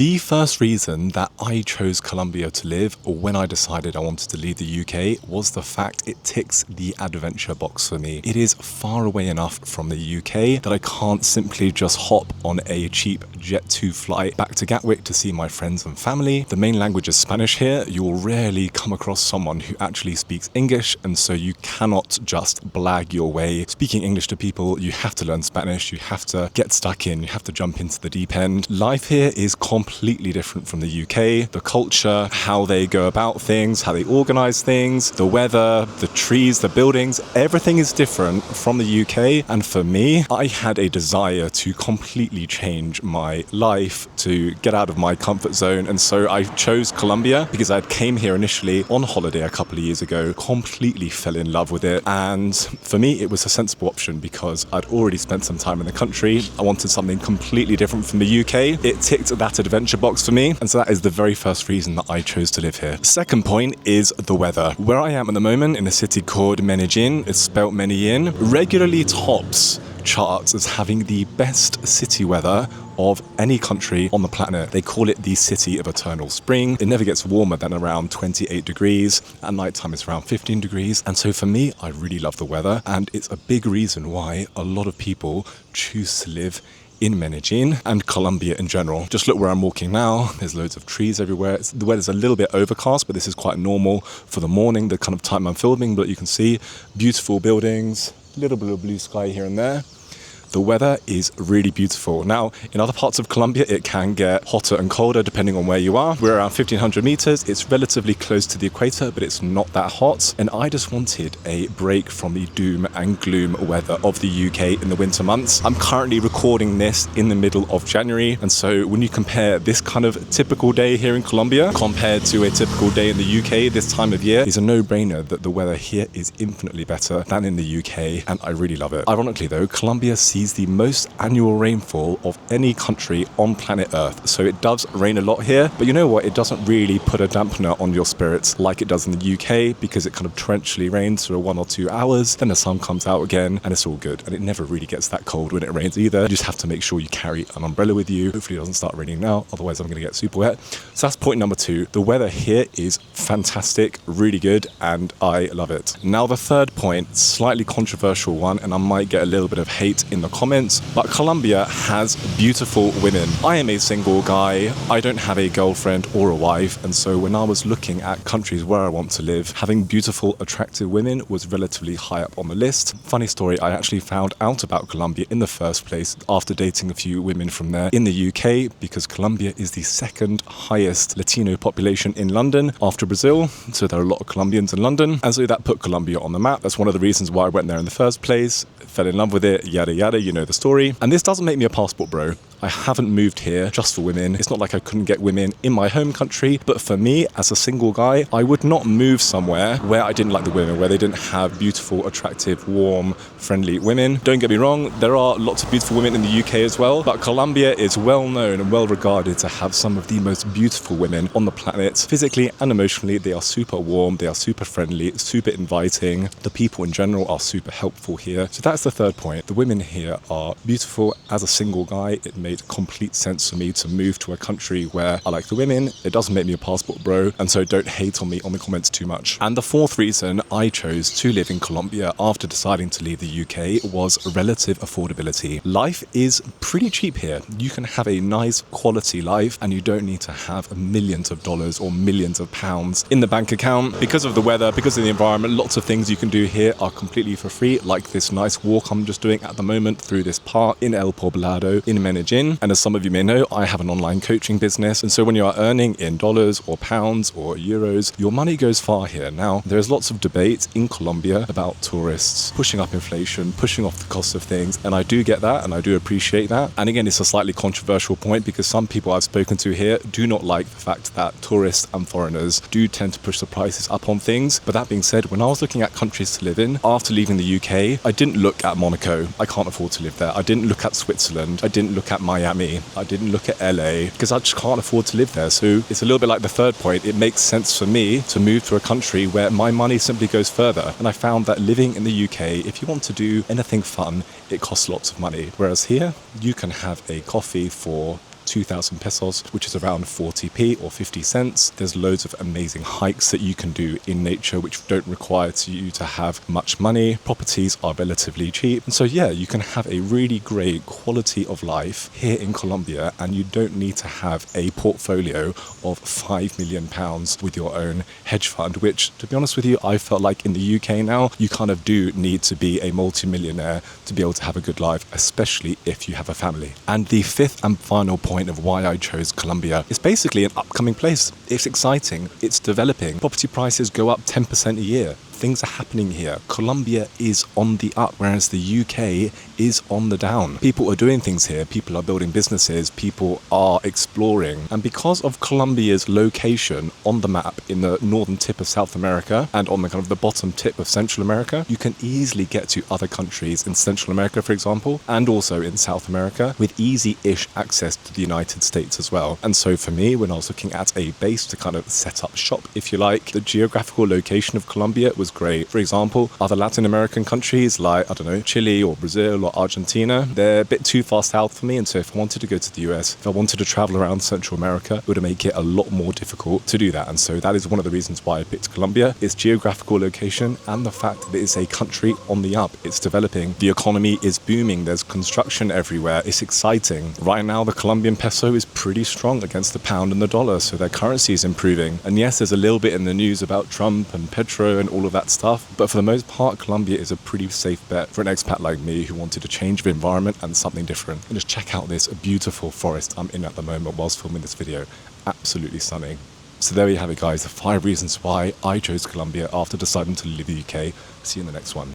The first reason that I chose Colombia to live, or when I decided I wanted to leave the UK, was the fact it ticks the adventure box for me. It is far away enough from the UK that I can't simply just hop on a cheap Jet2 flight back to Gatwick to see my friends and family. The main language is Spanish here. You will rarely come across someone who actually speaks English, and so you cannot just blag your way speaking English to people. You have to learn Spanish, you have to get stuck in, you have to jump into the deep end. Life here is completely different from the UK. The culture, how they go about things, how they organize things, the weather, the trees, the buildings, everything is different from the UK. And for me, I had a desire to completely change my life, to get out of my comfort zone. And so I chose Colombia because I came here initially on holiday a couple of years ago, completely fell in love with it. And for me, it was a sensible option because I'd already spent some time in the country. I wanted something completely different from the UK. It ticked that adventure box for me. And so that is the very first reason that I chose to live here. Second point is the weather. Where I am at the moment in a city called Medellín, it's spelt Medellín, regularly tops charts as having the best city weather of any country on the planet. They call it the city of eternal spring. It never gets warmer than around 28 degrees. At night time it's around 15 degrees. And so for me, I really love the weather, and it's a big reason why a lot of people choose to live in Medellín and Colombia in general. Just look where I'm walking now. There's loads of trees everywhere. The weather's a little bit overcast, but this is quite normal for the morning, the kind of time I'm filming. But you can see beautiful buildings, a little bit of blue sky here and there. The weather is really beautiful. Now, in other parts of Colombia, it can get hotter and colder depending on where you are. We're around 1,500 meters. It's relatively close to the equator, but it's not that hot. And I just wanted a break from the doom and gloom weather of the UK in the winter months. I'm currently recording this in the middle of January. And so when you compare this kind of typical day here in Colombia compared to a typical day in the UK this time of year, it's a no-brainer that the weather here is infinitely better than in the UK. And I really love it. Ironically though, Colombia sees the most annual rainfall of any country on planet Earth. So it does rain a lot here, but you know what? It doesn't really put a dampener on your spirits like it does in the UK, because it kind of torrentially rains for 1 or 2 hours, then the sun comes out again and it's all good. And it never really gets that cold when it rains either. You just have to make sure you carry an umbrella with you. Hopefully it doesn't start raining now, otherwise I'm going to get super wet. So that's point number 2. The weather here is fantastic, really good, and I love it. Now the third point, slightly controversial one, and I might get a little bit of hate in the comments, but Colombia has beautiful women. I am a single guy. I don't have a girlfriend or a wife, and so when I was looking at countries where I want to live, having beautiful, attractive women was relatively high up on the list. Funny story, I actually found out about Colombia in the first place after dating a few women from there in the UK, because Colombia is the second highest Latino population in London after Brazil, so there are a lot of Colombians in London, and so that put Colombia on the map. That's one of the reasons why I went there in the first place, fell in love with it, yada yada, you know the story. And this doesn't make me a passport bro. I haven't moved here just for women. It's not like I couldn't get women in my home country, but for me, as a single guy, I would not move somewhere where I didn't like the women, where they didn't have beautiful, attractive, warm, friendly women. Don't get me wrong, there are lots of beautiful women in the UK as well, but Colombia is well known and well regarded to have some of the most beautiful women on the planet. Physically and emotionally, they are super warm, they are super friendly, super inviting. The people in general are super helpful here. So that's the third point. The women here are beautiful. As a single guy, it made complete sense for me to move to a country where I like the women. It doesn't make me a passport bro, and so don't hate on me on the comments too much. And the fourth reason I chose to live in Colombia after deciding to leave the UK was relative affordability. Life is pretty cheap here. You can have a nice quality life and you don't need to have millions of dollars or millions of pounds in the bank account. Because of the weather, because of the environment, lots of things you can do here are completely for free, like this nice walk I'm just doing at the moment through this park in El Poblado in Medellín. And as some of you may know, I have an online coaching business. And so when you are earning in dollars or pounds or euros, your money goes far here. Now, there's lots of debate in Colombia about tourists pushing up inflation, pushing off the cost of things. And I do get that and I do appreciate that. And again, it's a slightly controversial point because some people I've spoken to here do not like the fact that tourists and foreigners do tend to push the prices up on things. But that being said, when I was looking at countries to live in after leaving the UK, I didn't look at Monaco. I can't afford to live there. I didn't look at Switzerland. I didn't look at Miami. I didn't look at LA because I just can't afford to live there. So it's a little bit like the third point. It makes sense for me to move to a country where my money simply goes further. And I found that living in the UK, if you want to do anything fun, it costs lots of money. Whereas here, you can have a coffee for 2,000 pesos, which is around 40p or 50 cents. There's loads of amazing hikes that you can do in nature which don't require you to have much money. Properties are relatively cheap. And so yeah, you can have a really great quality of life here in Colombia, and you don't need to have a portfolio of £5 million with your own hedge fund, which, to be honest with you, I felt like in the UK now, you kind of do need to be a multi-millionaire to be able to have a good life, especially if you have a family. And the fifth and final point of why I chose Colombia is basically an upcoming place. It's exciting, it's developing, property prices go up 10% a year. Things are happening here. Colombia is on the up, whereas the UK is on the down. People are doing things here. People are building businesses. People are exploring. And because of Colombia's location on the map in the northern tip of South America and on the kind of the bottom tip of Central America, you can easily get to other countries in Central America, for example, and also in South America with easy-ish access to the United States as well. And so for me, when I was looking at a base to kind of set up shop, if you like, the geographical location of Colombia was great. For example, other Latin American countries like, I don't know, Chile or Brazil or Argentina, they're a bit too far south for me. And so if I wanted to go to the US, if I wanted to travel around Central America, it would make it a lot more difficult to do that. And so that is one of the reasons why I picked Colombia, its geographical location and the fact that it is a country on the up. It's developing. The economy is booming. There's construction everywhere. It's exciting. Right now, the Colombian peso is pretty strong against the pound and the dollar. So their currency is improving. And yes, there's a little bit in the news about Trump and Petro and all of that stuff. But for the most part, Colombia is a pretty safe bet for an expat like me who wanted a change of environment and something different. And just check out this beautiful forest I'm in at the moment whilst filming this video. Absolutely stunning. So there you have it, guys. The 5 reasons why I chose Colombia after deciding to leave the UK. See you in the next one.